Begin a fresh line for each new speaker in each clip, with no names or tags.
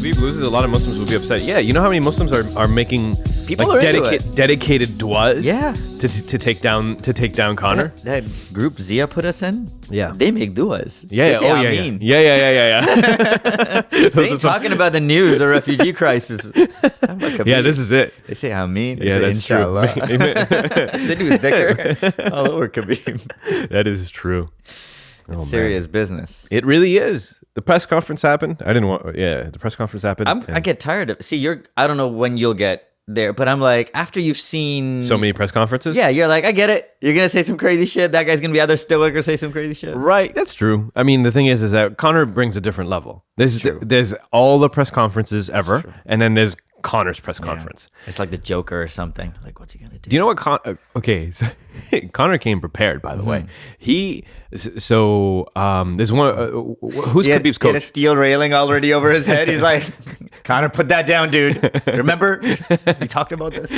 Khabib loses, a lot of Muslims will be upset. Yeah, you know how many Muslims are making
People are into
dedicated duas?
Yeah.
To take down Conor.
That group Zia put us in.
Yeah.
They make duas.
Yeah.
They say,
Oh
"I
yeah.
mean."
Yeah.
They ain't talking about the news or refugee crisis.
Yeah, this is it.
They say I mean. They
Yeah,
say,
that's
Inshallah.
true.
They do thicker all over Khabib.
That is true.
It's serious business.
It really is. The press conference happened. The press conference happened.
I get tired of. See, I don't know when you'll get there, but I'm like, after you've seen
so many press conferences.
Yeah, you're like, I get it. You're gonna say some crazy shit. That guy's gonna be out there stoic or say some crazy shit.
Right, that's true. I mean, the thing is that Conor brings a different level. There's all the press conferences ever, and then there's Conor's press conference.
It's like the Joker or something. Like, what's he gonna do?
Do you know what? Okay, so Conor came prepared. By the way, there's one. Who's Khabib's coach?
He had a steel railing already over his head. He's like, Conor, put that down, dude. Remember we talked about this.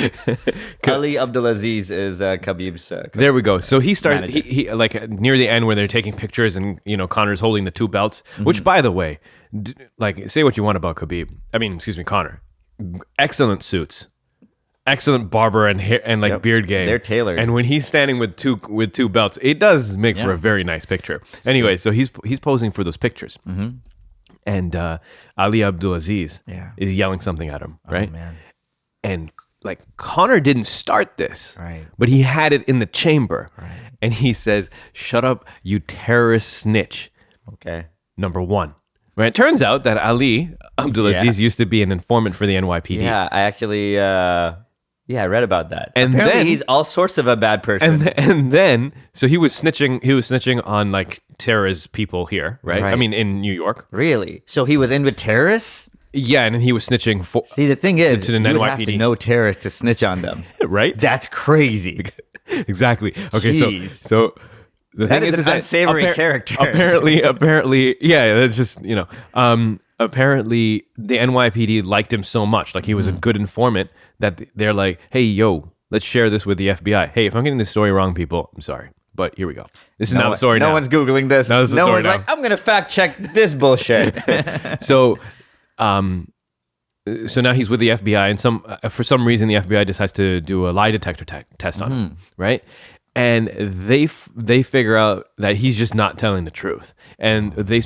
Ali Abdulaziz is Khabib's.
There we go. So he started. He like near the end where they're taking pictures and Conor's holding the two belts. Which, by the way, like say what you want about Khabib. I mean, excuse me, Conor. Excellent suits, excellent barber and hair and beard game.
They're tailored.
And when he's standing with two belts, it does make for a very nice picture. Anyway, so he's posing for those pictures, and Ali Abdulaziz is yelling something at him, right?
Oh, man.
And like Conor didn't start this,
right?
But he had it in the chamber,
right?
And he says, "Shut up, you terrorist snitch."
Okay.
Number one. Right. It turns out that Ali Abdulaziz used to be an informant for the NYPD.
Yeah, I actually, I read about that.
And
apparently
then
he's all sorts of a bad person.
And then, so he was snitching. He was snitching on like terrorist people here, right? I mean, in New York.
Really? So he was in with terrorists?
Yeah, and then he was snitching for.
See, the thing is,
to the
you
NYPD.
would have to know terrorists to snitch on them,
right?
That's crazy.
Exactly. Okay,
Jeez.
so. The thing is
an
that
unsavory character.
Apparently, yeah, that's just, apparently the NYPD liked him so much. Like he was a good informant that they're like, hey, yo, let's share this with the FBI. Hey, if I'm getting this story wrong, people, I'm sorry. But here we go. This is now the story now.
No one's Googling this.
No one's
like, I'm going to fact check this bullshit.
So now he's with the FBI and for some reason the FBI decides to do a lie detector test on him, right? And they figure out that he's just not telling the truth, and they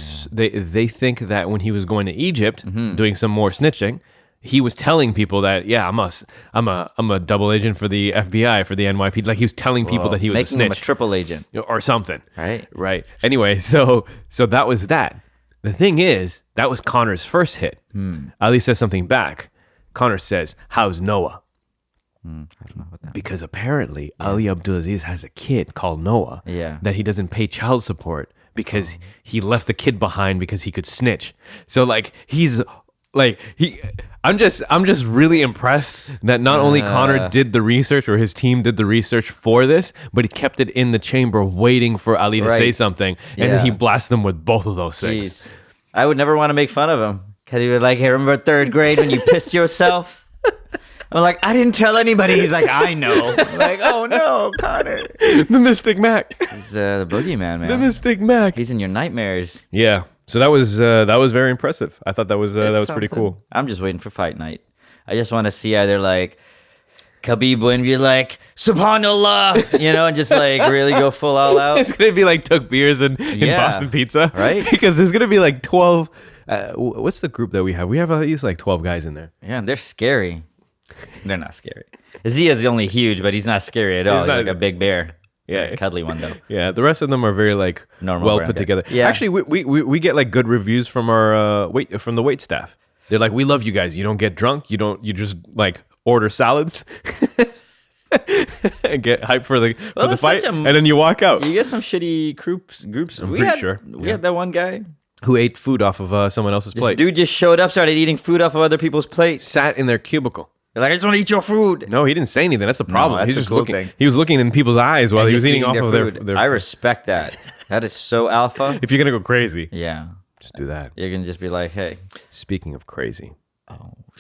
think that when he was going to Egypt doing some more snitching, he was telling people that I'm a double agent for the FBI for the NYPD. Like he was telling people that he was a snitch,
making him a triple agent
or something.
Right.
Anyway, so that was that. The thing is, that was Conor's first hit. Ali says something back. Conor says, "How's Noah?"
I don't know what that
Because apparently Ali Abdulaziz has a kid called Noah that he doesn't pay child support because he left the kid behind because he could snitch. So like I'm just really impressed that not only Conor did the research or his team did the research for this, but he kept it in the chamber waiting for Ali to say something, and then he blasts them with both of those things.
I would never want to make fun of him because he was like, "Hey, remember third grade when you pissed yourself?" I'm like, I didn't tell anybody. He's like, I know. I'm like, oh no, Conor.
The Mystic Mac.
He's the boogeyman, man.
The Mystic Mac.
He's in your nightmares.
Yeah. So that was very impressive. I thought that was pretty cool.
I'm just waiting for fight night. I just want to see either like Khabib win, be like, Subhanallah, and just like really go full all out.
It's gonna be like Tuck Beers in Boston Pizza,
right?
Because there's gonna be like 12. What's the group that we have? We have at least like 12 guys in there.
Yeah, and they're scary. They're not scary. Zia's only huge, but he's not scary at all. He's like a big bear. Yeah, a cuddly one though.
Yeah, the rest of them are very like normal, well put together. Yeah, actually, we get like good reviews from our from the wait staff. They're like, we love you guys. You don't get drunk. You just like order salads. And get hyped for the fight, and then you walk out.
You get some shitty groups.
I'm pretty sure.
We had that one guy
who ate food off of someone else's plate.
This dude just showed up, started eating food off of other people's plates.
Sat in their cubicle.
They're like, I just want to eat your food.
No, he didn't say anything. That's the problem.
No,
He's just looking. He was looking in people's eyes while he was eating off of their
I respect that. That is so alpha.
If you're gonna go crazy,
just
do that.
You're gonna just be like, hey.
Speaking of crazy,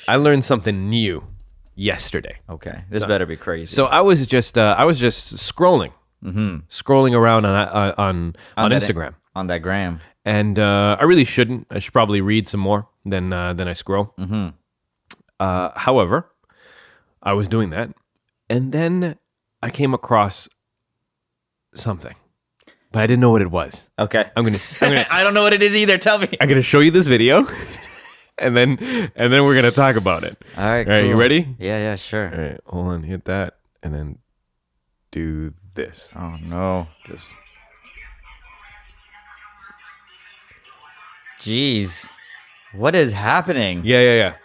I learned something new yesterday.
Okay, this better be crazy.
So I was just scrolling, scrolling around on Instagram.
On that gram.
And I really shouldn't. I should probably read some more. than I scroll. However, I was doing that, and then I came across something, but I didn't know what it was.
Okay.
I'm gonna
I don't know what it is either. Tell me.
I'm gonna show you this video, and then we're gonna talk about it.
All right.
All right, you
cool.
ready?
Yeah, sure.
All right, hold on, hit that, and then do this.
Oh no.
Just
Jeez. What is happening?
yeah.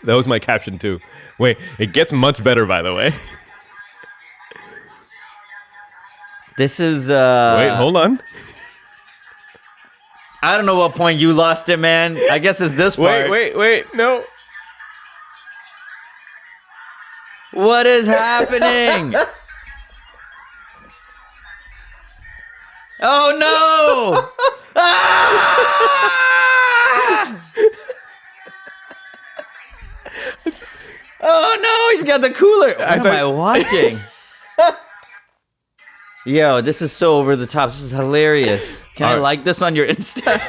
That was my caption too. Wait, it gets much better, by the way.
This is
Wait, hold on.
I don't know what point you lost it, man. I guess it's this part.
Wait, no.
What is happening? Oh no! Ah! Oh no, he's got the cooler. What am I watching? Yo, this is so over the top. This is hilarious. Can I like this on your Insta?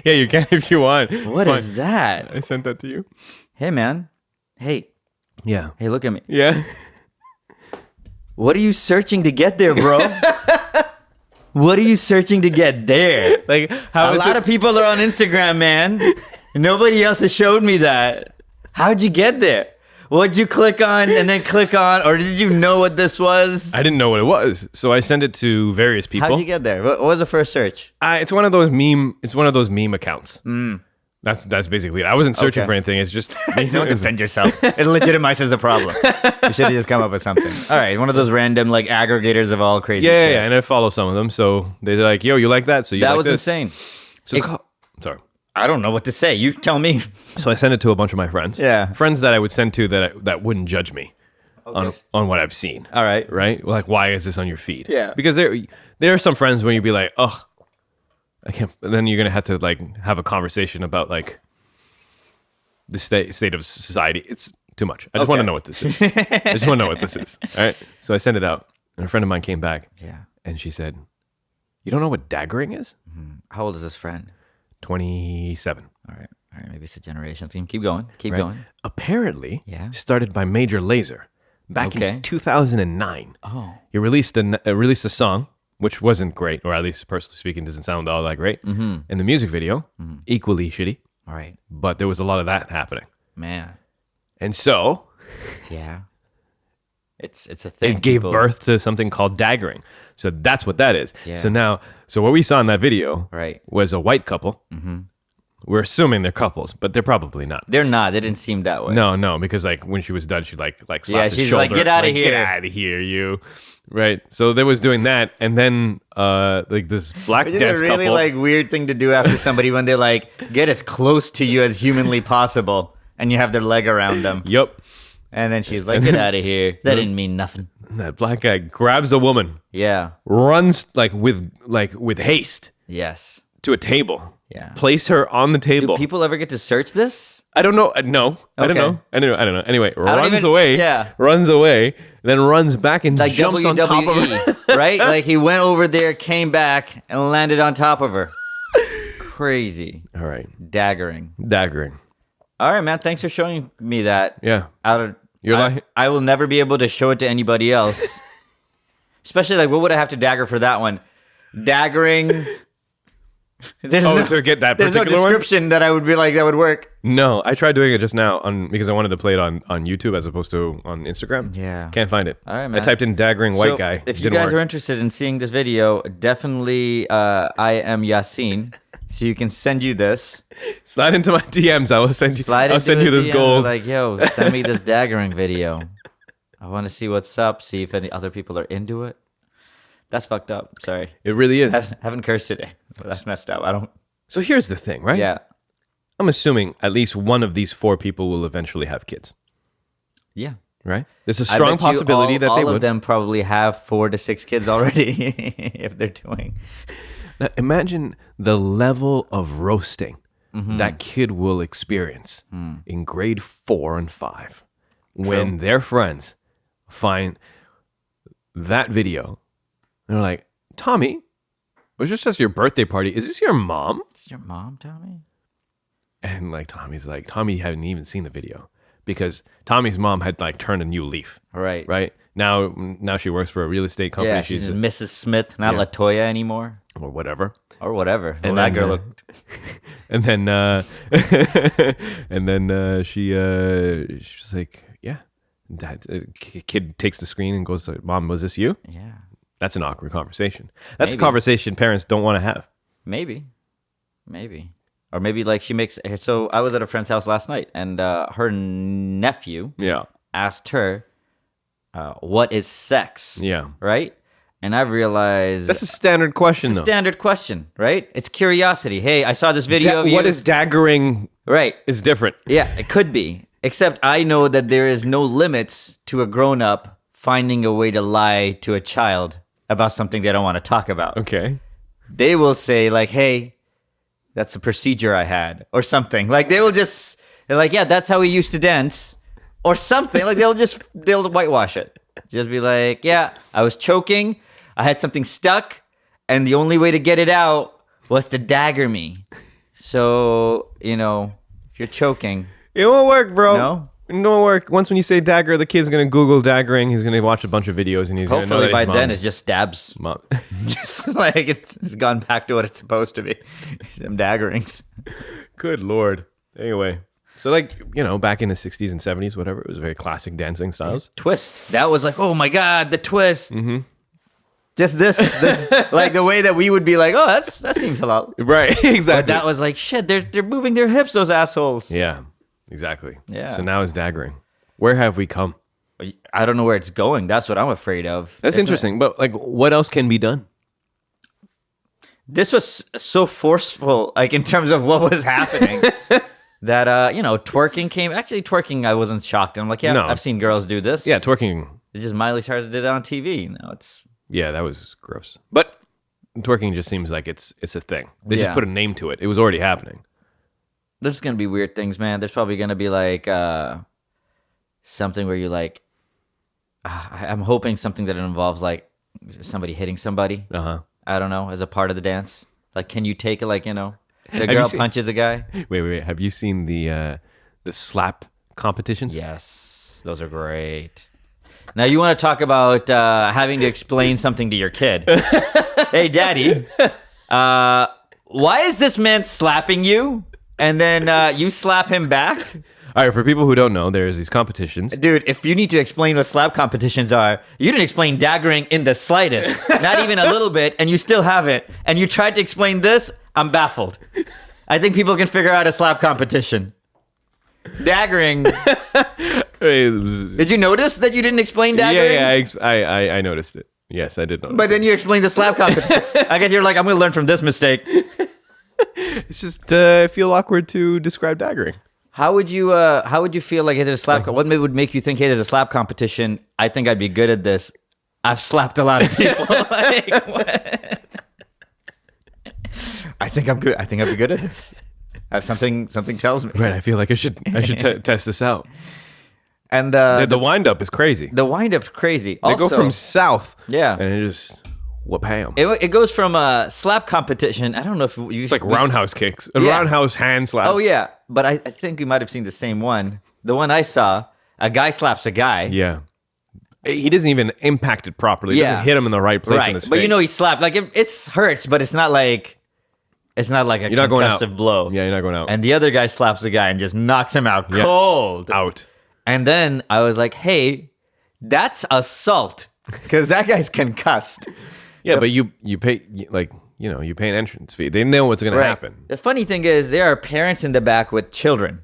Yeah, you can if you want.
What is that?
I sent that to you.
Hey, man. Hey,
Yeah.
look at me.
Yeah.
What are you searching to get there, bro? What are you searching to get there?
Like how
A lot of people are on Instagram, man. Nobody else has showed me that. How'd you get there? What'd you click on and then click on? Or did you know what this was?
I didn't know what it was, so I sent it to various people.
How'd you get there? What was the first search?
It's one of those meme. It's one of those meme accounts. That's basically it. I wasn't searching
Okay.
for anything. It's just
Don't defend yourself. It legitimizes the problem. You should have just come up with something. All right, one of those random like aggregators of all crazy
Yeah,
shit.
and I follow some of them, so they're like, "Yo, you like that?" So you
That
like
was
this?
insane.
So it's sorry.
I don't know what to say. You tell me.
So I sent it to a bunch of my friends.
Yeah.
friends that I would send to that wouldn't judge me on what I've seen.
All right.
Right? Like, why is this on your feed?
Yeah.
Because there are some friends when you'd be like, "Oh, I can't." And then you're gonna have to like have a conversation about like the state of society. It's too much. I just want to know what this is. I just want to know what this is. All right. So I sent it out, and a friend of mine came back.
Yeah.
And she said, "You don't know what daggering is?"
How old is this friend?
27.
All right. Maybe it's a generation theme. Keep going. Keep
Right?
going.
Apparently,
Yeah.
started by Major Lazer back
Okay.
in 2009.
Oh.
He released a song, which wasn't great, or at least personally speaking, doesn't sound all that great. Mm-hmm. And the music video, equally shitty,
All right.
but there was a lot of that happening.
Man.
And so
Yeah. It's a thing.
it gave
people-
birth to something called daggering. So that's what that is.
Yeah.
So what we saw in that video
Right.
was a white couple. Mm-hmm. We're assuming they're couples, but they're probably not.
They're not. They didn't seem that way.
No, because like when she was done, she like slapped
Yeah,
his
she's
shoulder.
like, "Get outta here."
Get out of here, you!" Right. So they was doing that, and then like this black
It's
dance
a really
couple.
like weird thing to do after somebody when they like get as close to you as humanly possible, and you have their leg around them,
Yup.
and then she's like, "Get out of here." That didn't mean nothing.
That black guy grabs a woman,
Yeah.
runs with haste
Yes.
to a table.
Yeah.
Place her on the
Do
table.
people ever get to search this?
I don't know. No, I don't
Okay.
know. I don't know. Anyway,
don't
runs
even-
away.
yeah.
Runs away, then runs back and
Like
jumps on top of her.
WWE, right? Like he went over there, came back, and landed on top of her. Crazy.
All right,
Daggering.
daggering.
All right, man. Thanks for showing me that.
Yeah. You're
I,
like-
I will never be able to show it to anybody else. Especially like, what would I have to dagger for that one? Daggering. There's
to get that
there's no
particular one?
description that I would be like that would work.
No, I tried doing it just now because I wanted to play it on YouTube as opposed to on Instagram.
Yeah.
Can't find it.
All right,
I
man.
typed in daggering white
So,
guy.
If you
Didn't
guys
work.
are interested in seeing this video, definitely I am Yasin, so you can send you this.
Slide into my DMs. I will send you.
Slide
I'll
into
send you
a
this
DM,
gold.
Like, yo, send me this daggering video. I want to see what's up. See if any other people are into it. That's fucked up. Sorry,
It really is.
haven't cursed today. But that's messed up. I don't.
So here's the thing, right?
Yeah.
I'm assuming at least one of these 4 people will eventually have kids,
Yeah.
right? There's a
I
strong
bet you
possibility that
all
they
of
would.
them probably have 4 to 6 kids already if they're doing.
Now, imagine the level of roasting
Mm-hmm.
that kid will experience
Hmm.
in grade 4 and 5 when their friends find that video. And they're like, "Tommy, it was just your birthday party. Is this your mom?"
Is your mom, Tommy?
And like Tommy hadn't even seen the video because Tommy's mom had like turned a new leaf.
Right.
Now she works for a real estate company.
Yeah, she's Mrs. Smith, not Latoya anymore.
Or whatever.
And that girl looked.
And then she's like, yeah. That kid takes the screen and goes, Mom, was this you?
Yeah.
That's an awkward conversation. That's a conversation parents don't want to have.
Maybe. Or maybe like she makes. So I was at a friend's house last night, and her nephew asked her, what is sex?
Yeah.
Right? And I realized...
That's a standard question,
though. Standard question, right? It's curiosity. Hey, I saw this video of you.
What is daggering?
Right.
Is different.
Yeah, it could be. Except I know that there is no limits to a grown-up finding a way to lie to a child about something they don't want to talk about.
Okay.
They will say, like, hey, that's a procedure I had, or something. Like, they're like, yeah, that's how we used to dance, or something. Like, they'll whitewash it. Just be like, yeah, I was choking, I had something stuck, and the only way to get it out was to dagger me. So, if you're choking...
It won't work, bro.
No?
It won't work. Once when you say dagger, the kid's going to Google daggering. He's going to watch a bunch of videos, and he's going to know that
hopefully
his
by
mom
then it's just stabs.
Mom.
Just like it's gone back to what it's supposed to be. Some daggerings.
Good Lord. Anyway. So like, back in the 60s and 70s, whatever, it was very classic dancing styles.
Twist. That was like, oh my God, the twist. Mm-hmm. Just this, like the way that we would be like, oh, that seems a lot.
Right, exactly.
But that was like, shit, they're moving their hips, those assholes.
Yeah, exactly.
Yeah.
So now it's daggering. Where have we come?
I don't know where it's going. That's what I'm afraid of.
That's interesting. But like, what else can be done?
This was so forceful, like in terms of what was happening. That, twerking came. Actually, twerking, I wasn't shocked. I'm like, yeah, no. I've seen girls do this.
Yeah, twerking.
It just Miley Cyrus did it on TV. Now it's...
Yeah, that was gross. But twerking just seems like it's a thing. They just put a name to it. It was already happening.
There's going to be weird things, man. There's probably going to be like something where you're like... I'm hoping something that involves like somebody hitting somebody.
Uh-huh.
I don't know, as a part of the dance. Like, can you take it like, the girl punches a guy?
Wait. Have you seen the slap competitions?
Yes. Those are great. Now, you want to talk about having to explain something to your kid. Hey, Daddy, why is this man slapping you? And then you slap him back?
All right, for people who don't know, there's these competitions.
Dude, if you need to explain what slap competitions are, you didn't explain daggering in the slightest. Not even a little bit, and you still haven't. And you tried to explain this, I'm baffled. I think people can figure out a slap competition. Daggering. Did you notice that you didn't explain daggering?
Yeah, I noticed it. Yes, I did notice.
But then you explained the slap competition. I guess you're like, I'm going to learn from this mistake.
It's just I feel awkward to describe daggering.
How would you feel like, hey, there's a slap? What would make you think, hey, there's a slap competition? I think I'd be good at this. I've slapped a lot of people. Like, what? I think I'm good. I think I'd be good at this. Something tells me.
Right. I feel like I should test this out.
And
the wind up is crazy.
The wind up's crazy.
They go from south.
Yeah.
And it just wha-bam.
It goes from a slap competition. I don't know if you...
It's like roundhouse kicks. Roundhouse hand slaps.
Oh, yeah. But I think we might have seen the same one. The one I saw, a guy slaps a guy.
Yeah. He doesn't even impact it properly. He doesn't hit him in the right place in his face.
But he slapped. Like, it hurts, but it's not like a concussive blow.
Yeah, you're not going out.
And the other guy slaps the guy and just knocks him out cold.
Out.
And then I was like, hey, that's assault. Because that guy's concussed.
Yeah, but you pay you pay an entrance fee. They know what's going to happen.
The funny thing is, there are parents in the back with children.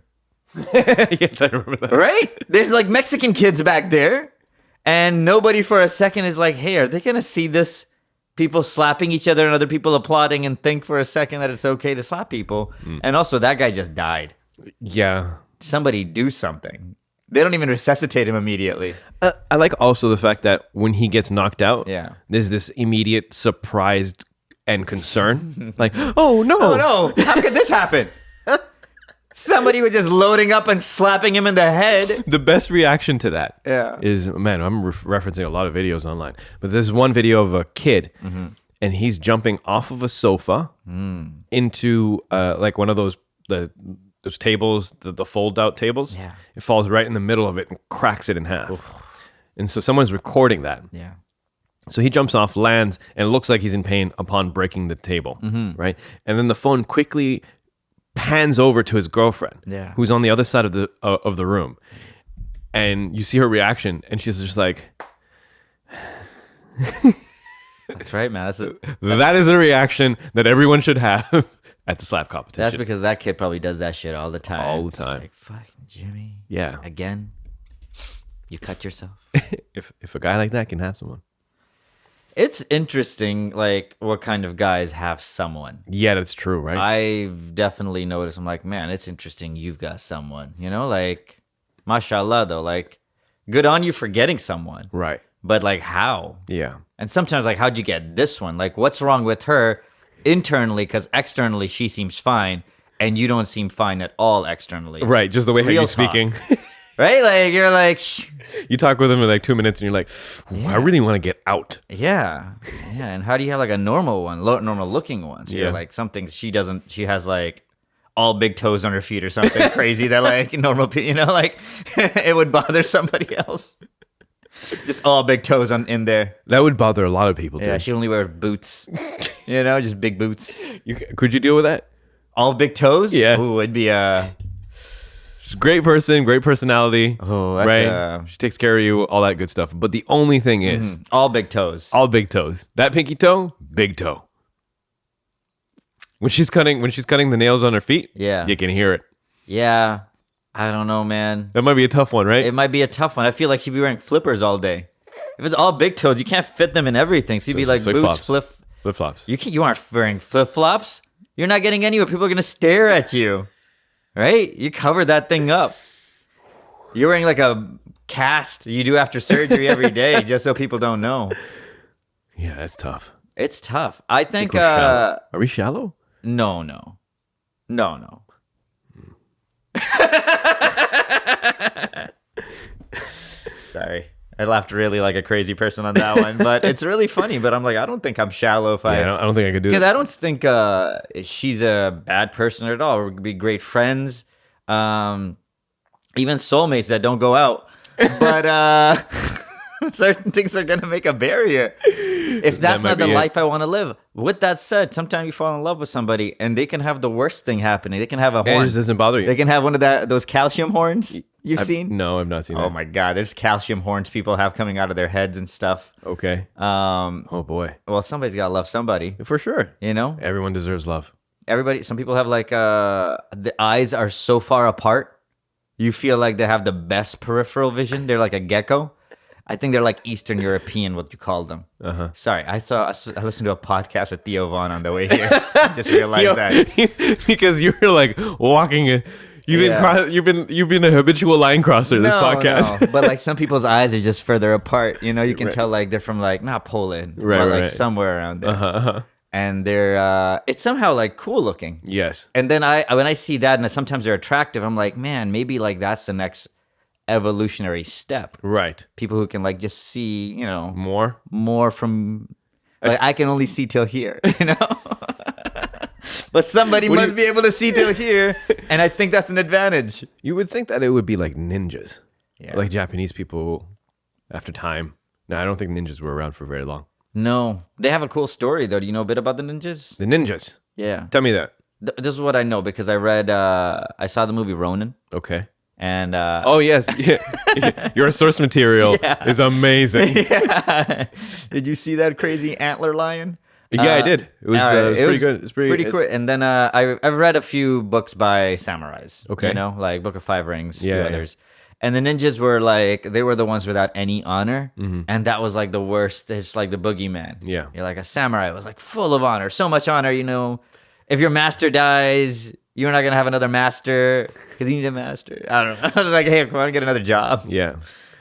Yes, I remember that.
Right? There's like Mexican kids back there, and nobody for a second is like, hey, are they going to see this? People slapping each other and other people applauding and think for a second that it's okay to slap people. And also, that guy just died.
Yeah.
Somebody do something. They don't even resuscitate him immediately.
I like also the fact that when he gets knocked out,
there's
this immediate surprised and concern. Like, oh no.
Oh no, how could this happen? Somebody was just loading up and slapping him in the head.
The best reaction to that is, man, I'm referencing a lot of videos online, but there's one video of a kid and he's jumping off of a sofa into like one of those, the those tables, the fold out tables.
Yeah.
It falls right in the middle of it and cracks it in half. And so someone's recording that.
Yeah.
So he jumps off, lands, and it looks like he's in pain upon breaking the table, right? And then the phone quickly pans over to his girlfriend, who's on the other side of the room, and you see her reaction, and she's just like,
That's right, man.
that is a reaction that everyone should have at the slap competition.
That's because that kid probably does that shit all the time.
All the time.
Like, fucking Jimmy.
Yeah.
Again, you cut yourself.
if a guy like that can have someone.
It's interesting, like, what kind of guys have someone.
Yeah, that's true, right?
I've definitely noticed. I'm like, man, it's interesting you've got someone. You know, like, mashallah, though. Like, good on you for getting someone.
Right.
But, like, how?
Yeah.
And sometimes, like, how'd you get this one? Like, what's wrong with her internally? Because externally, she seems fine, and you don't seem fine at all externally.
Right, just the way how
Real
you're speaking.
Right? Like, you're like...
You talk with him in like 2 minutes and you're like, I really want to get out.
Yeah. Yeah. And how do you have like a normal one, normal looking one? So you're like something she has like all big toes on her feet or something crazy that like normal, you know, like it would bother somebody else. Just all big toes in there.
That would bother a lot of people,
Yeah.
too.
She only wears boots, you know, just big boots.
Could you deal with that?
All big toes?
Yeah.
Ooh, it'd be
She's a great person, great personality.
Oh, that's
right? She takes care of you, all that good stuff. But the only thing is,
all big toes.
all big toes. That pinky toe, big toe. When she's cutting the nails on her feet,
Yeah.
you can hear it.
Yeah. I don't know, man.
That might be a tough one, right?
It might be a tough one. I feel like she'd be wearing flippers all day. If it's all big toes, you can't fit them in everything. So you'd be like boots,
flip-flops.
You aren't wearing flip-flops. You're not getting anywhere. People are going to stare at you. Right? You cover that thing up. You're wearing like a cast you do after surgery every day just so people don't know.
Yeah, that's tough.
It's tough. I think
Are we shallow?
No. Sorry. I laughed really like a crazy person on that one, but it's really funny. But I'm like, I don't think I'm shallow if
I don't think I could do
because
that.
I don't think she's a bad person at all. We're gonna be great friends, even soulmates that don't go out. But certain things are gonna make a barrier if that's not the life I want to live. With that said, sometimes you fall in love with somebody and they can have the worst thing happening. They can have a horn.
It just doesn't bother you.
They can have one of those calcium horns you've seen.
No, I've not seen that.
Oh my God, there's calcium horns people have coming out of their heads and stuff.
Okay. Oh boy.
Well, somebody's got to love somebody.
For sure.
You know?
Everyone deserves love.
Some people have like, the eyes are so far apart. You feel like they have the best peripheral vision. They're like a gecko. I think they're like Eastern European, what you call them. Sorry, I listened to a podcast with Theo Vaughn on the way here. Just realized that.
Because you were like walking... You've been a habitual line crosser this podcast.
No. But like some people's eyes are just further apart. You know, you can tell like they're from like not Poland, but like somewhere around there. And they're it's somehow like cool looking.
Yes.
And then when I see that, and sometimes they're attractive, I'm like, man, maybe like that's the next evolutionary step.
Right.
People who can like just see, you know,
more
from like I can only see till here, you know. But somebody must be able to see till here, and I think that's an advantage.
You would think that it would be like ninjas,
yeah.
Like Japanese people after time. No, I don't think ninjas were around for very long.
No, they have a cool story though. Do you know a bit about the ninjas?
The ninjas?
Yeah.
Tell me that.
This is what I know because I read, I saw the movie Ronin.
Okay.
And
oh yes, yeah. Your source material is amazing.
Yeah. Did you see that crazy antler lion?
Yeah, I did. It was pretty good. It's pretty
cool. And then I've read a few books by samurais.
Okay.
You know, like Book of Five Rings, a few
Yeah.
others. And the ninjas were like, they were the ones without any honor. And that was like the worst. It's like the boogeyman.
Yeah.
You're like a samurai was like full of honor. So much honor, you know. If your master dies, you're not going to have another master because you need a master. I don't know. I was like, hey, come on, get another job.
Yeah.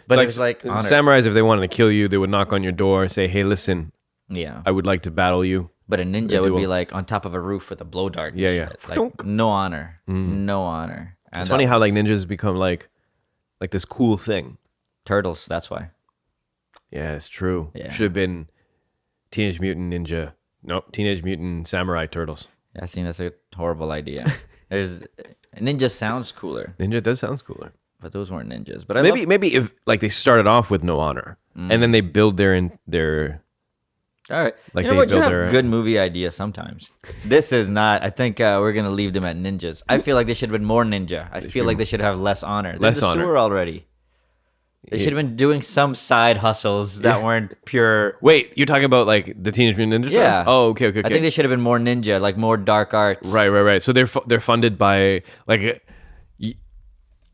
But
like,
it was like honor.
Samurais, if they wanted to kill you, they would knock on your door and say, hey, listen,
yeah,
I would like to battle you.
But a ninja would be like on top of a roof with a blow dart. And
yeah.
shit. Like no honor. No honor. And
it's funny how like ninjas become like this cool thing.
Turtles, that's why.
Yeah, it's true.
Yeah.
Should have been Teenage Mutant Samurai Turtles.
Yeah, I seen that's a horrible idea. There's ninja sounds cooler,
Ninja does sound cooler.
but those weren't ninjas. But I
Maybe if like they started off with no honor and then they build their
all right.
Like
you know
they
what? You
build
have
their-
good movie ideas sometimes. This is not. I think we're gonna leave them at ninjas. I feel like they should have been more ninja. I feel like they should have less honor. They're
Less
the
honor.
sewer already. They should have been doing some side hustles that weren't pure.
Wait, you're talking about like the Teenage Mutant Ninja Turtles?
Yeah.
Oh, okay.
I think they should have been more ninja, like more dark arts.
Right. So they're funded by like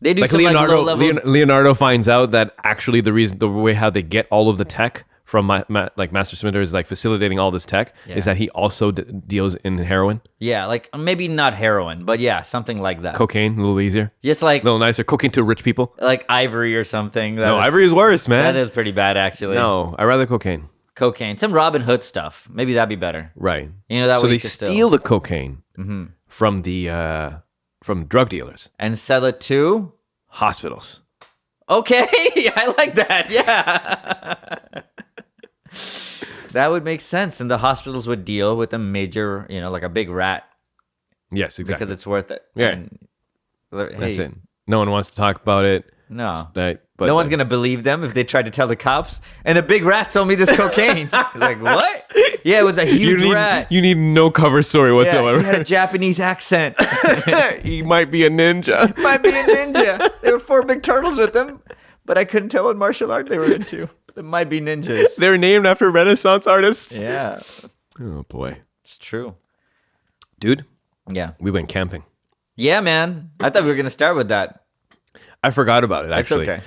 They do
like
some
Leonardo.
like low level.
Leonardo finds out that actually the way how they get all of the tech from like Master Splinter is like facilitating all this tech is that he also deals in heroin,
Yeah, like maybe not heroin, but yeah, something like that.
cocaine, a little easier,
Just like
a little nicer. Cocaine to rich people.
like ivory or something.
No, ivory is worse, man.
That is pretty bad, actually.
No, I rather cocaine.
Cocaine, some Robin Hood stuff. Maybe that'd be better.
Right.
You know, that
so
way
they
you could
steal
still-
the cocaine from the from drug dealers,
And sell it to.
hospitals.
Okay, I like that. Yeah. That would make sense. And the hospitals would deal with a major, like a big rat
Yes, exactly.
because it's worth it.
Yeah.
And,
That's
hey,
it. No one wants to talk about it.
No.
But
No one's going to believe them if they tried to tell the cops. And a big rat sold me this cocaine. Like, what? Yeah, it was a huge rat.
You need no cover story
Yeah,
whatsoever.
he had a Japanese accent.
He might be a ninja.
Might be a ninja. There were 4 big turtles with him, but I couldn't tell what martial art they were into. It might be ninjas.
They're named after Renaissance artists.
Yeah,
Oh boy,
it's true.
dude,
Yeah.
we went camping.
Yeah, man. I thought we were going to start with that.
I forgot about it
It's
actually.
okay.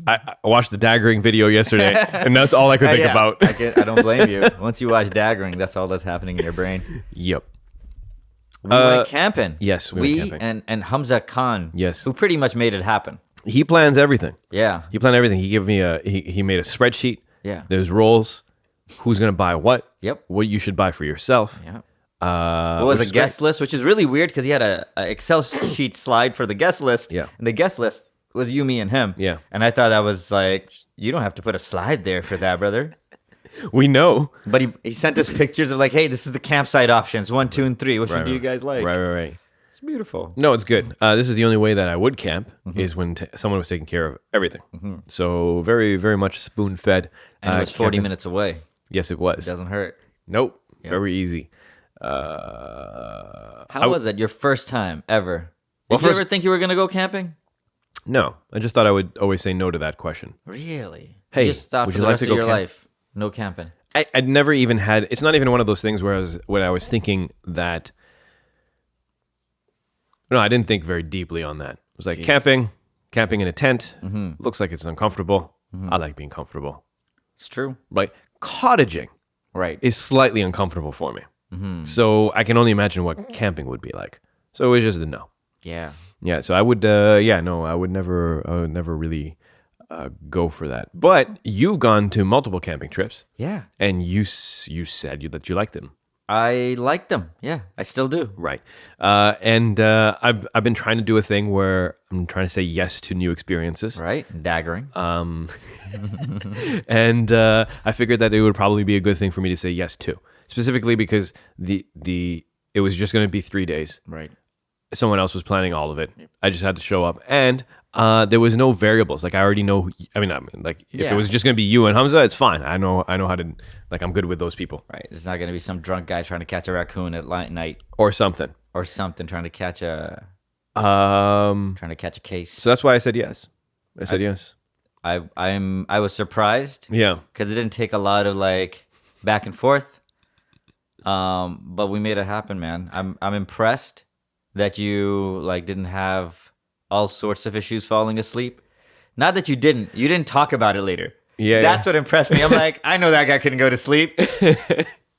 I watched the daggering video yesterday, and that's all I could think
Yeah,
about.
I don't blame you. Once you watch daggering, that's all that's happening in your brain.
Yep.
We went camping.
yes, we went camping.
and Hamza Khan.
Yes.
Who pretty much made it happen.
He plans everything.
Yeah.
He planned everything. He gave me he made a spreadsheet.
Yeah.
There's roles. Who's gonna buy what?
Yep.
What you should buy for yourself.
Yeah.
What
It was a guest list, which is really weird because he had a Excel sheet slide for the guest list.
Yeah.
And the guest list was you, me, and him.
Yeah.
And I thought that was like, you don't have to put a slide there for that, brother.
We know.
But he sent us pictures of like, hey, this is the campsite options 1, 2, and 3. Which one do you guys like?
Right.
It's beautiful.
No, it's good. This is the only way that I would camp is when someone was taking care of everything. So very, very much spoon fed.
And it was 40 minutes away.
Yes, it was.
Doesn't hurt.
Nope. Very easy.
How was it your first time ever?
Well,
Did you
first-
ever think you were going to go camping?
No, I just thought I would always say no to that question.
Really?
Hey,
you just thought
would
for
you
the
like
rest
to
of
go
your
camp?
life, no camping.
I'd never even had. It's not even one of those things where I was thinking that. No, I didn't think very deeply on that. It was like camping in a tent. Looks like it's uncomfortable. I like being comfortable.
It's true.
Like cottaging
Right.
is slightly uncomfortable for me. So I can only imagine what camping would be like. So it was just a no.
Yeah.
Yeah. So I would. I would never really go for that. But you've gone to multiple camping trips,
Yeah.
and you said that you liked them.
I like them. Yeah, I still do.
Right. And I've been trying to do a thing where I'm trying to say yes to new experiences.
Right? Daggering.
And I figured that it would probably be a good thing for me to say yes to, specifically because it was just going to be 3 days.
Right.
Someone else was planning all of it. I just had to show up, and there was no variables. Like I already know. Like if
Yeah.
it was just going to be you and Hamza, it's fine. I know how to. Like I'm good with those people
Right. There's not going to be some drunk guy trying to catch a raccoon at night
or something.
or something trying to catch a case.
So that's why I said yes. I said yes.
I was surprised
Yeah.
because it didn't take a lot of like back and forth. But we made it happen, man. I'm impressed that you like didn't have all sorts of issues falling asleep. Not that you didn't talk about it later.
Yeah,
That's what impressed me. I'm like, I know that guy couldn't go to sleep.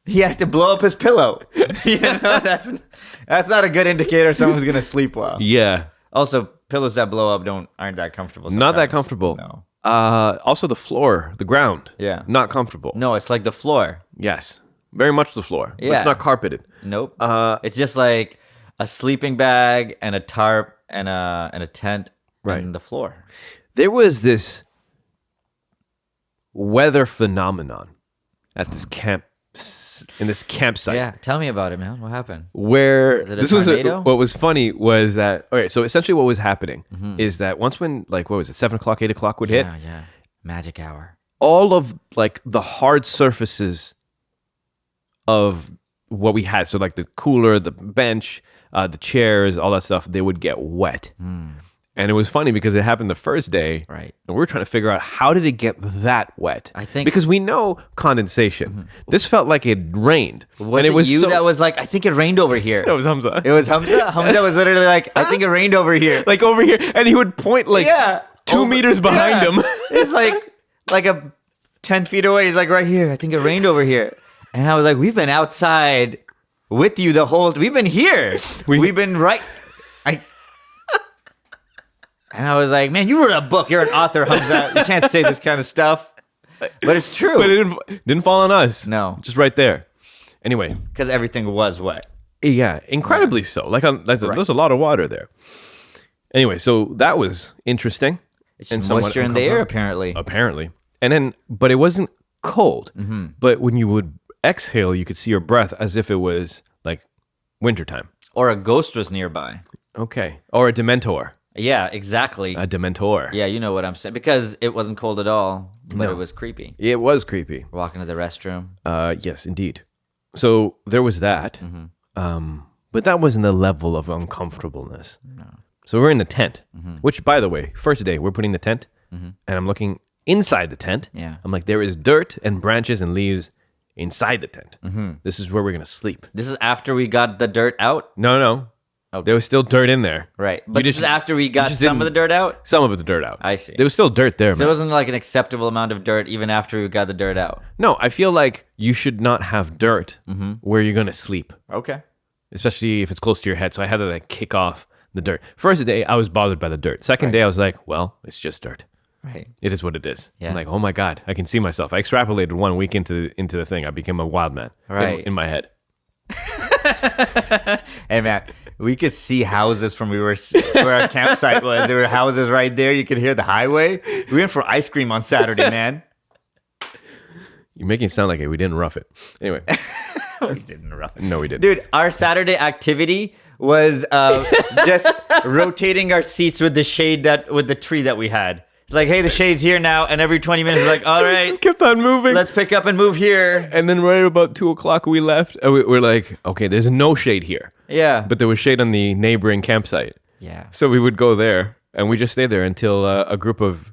He had to blow up his pillow. That's not a good indicator someone's gonna sleep well.
Yeah.
Also, pillows that blow up aren't that comfortable.
Not that
sometimes.
comfortable.
No.
Also the floor, the ground.
Yeah.
Not comfortable.
No, it's like the floor.
Yes. Very much the floor. But
Yeah.
it's not carpeted.
Nope. It's just like a sleeping bag and a tarp and a tent
Right.
and the floor.
There was this weather phenomenon at this camp campsite.
Yeah, tell me about it, man. What happened?
Where
it a
this was
tornado?
what was funny was that so essentially what was happening is that once when like what was it 7 o'clock 8 o'clock would hit,
Yeah. Magic hour.
all of like the hard surfaces of what we had, so like the cooler, the bench, the chairs, all that stuff, they would get wet. And it was funny because it happened the first day,
Right.
and we were trying to figure out how did it get that wet.
I think-
because we know condensation. This felt like it rained,
Was
and
it you
so,
that was like, I think it rained over here?
It was Hamza.
It was Hamza. Hamza was literally like, I think it rained over here.
Like over here, and he would point like 2 meters behind him.
It's like a 10 feet away. He's like, right here. I think it rained over here. And I was like, we've been outside with you the whole. We've been here. We've been right. And I was like, man, you wrote a book. You're an author, Hamza. You can't say this kind of stuff. But it's true.
But it didn't fall on us.
No.
Just right there. Anyway.
Because everything was wet.
Yeah, incredibly so. Like there's a lot of water there. Anyway, so that was interesting.
It's just moisture in the air, apparently.
Apparently. And then, but it wasn't cold. But when you would exhale, you could see your breath as if it was like wintertime.
Or a ghost was nearby.
Okay. Or a Dementor.
Yeah, exactly.
A Dementor.
Yeah, you know what I'm saying. Because it wasn't cold at all, but
No.
it was creepy.
It was creepy.
Walking to the restroom.
Yes, indeed. So there was that. But that wasn't the level of uncomfortableness. No. So we're in a tent, which, by the way, first day, we're putting the tent, and I'm looking inside the tent.
Yeah.
I'm like, there is dirt and branches and leaves inside the tent. This is where we're going to sleep.
This is after we got the dirt out?
No.
Okay.
There was still dirt in there.
Right. But this is after we got some of the dirt out?
Some of the dirt out.
I see.
There was still dirt there,
So
man.
it wasn't like an acceptable amount of dirt even after we got the dirt out?
No, I feel like you should not have dirt where you're going to sleep,
Okay.
especially if it's close to your head. So I had to like kick off the dirt. First day, I was bothered by the dirt. Second day, I was like, well, it's just dirt.
Right.
It is what it is.
Yeah.
I'm like, oh my God, I can see myself. I extrapolated 1 week into the thing. I became a wild man in my head.
Hey, man, we could see houses from where our campsite was. There were houses right there. You could hear the highway. We went for ice cream on Saturday, man.
You're making it sound like we didn't rough it. Anyway.
We didn't rough it.
No, we didn't.
Dude, our Saturday activity was just rotating our seats with the tree that we had. It's like, hey, the shade's here now, and every 20 minutes, we're like, all right,
Just kept on moving.
let's pick up and move here.
And then right about 2 o'clock, we left. And we're like, okay, there's no shade here.
Yeah.
But there was shade on the neighboring campsite.
Yeah.
So we would go there, and we just stayed there until a group of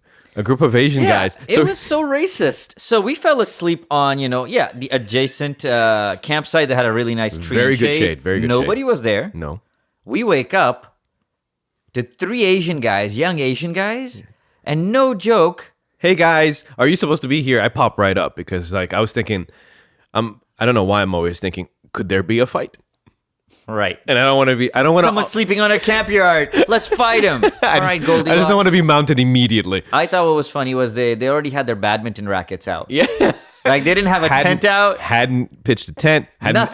Asian guys.
It was so racist. So we fell asleep on, the adjacent campsite that had a really nice tree.
Very
and
good shade, very good
Nobody
shade.
was there.
No.
We wake up to 3 Asian guys, young Asian guys, and no joke.
Hey guys, are you supposed to be here? I pop right up because like I was thinking, I don't know why I'm always thinking, could there be a fight?
Right.
And I don't want to.
Someone's sleeping on a camp yard. Let's fight him. All right, Goldilocks.
I just don't want to be mounted immediately.
I thought what was funny was they already had their badminton rackets out.
Yeah.
Like they didn't have a tent out.
Hadn't pitched a tent. Hadn't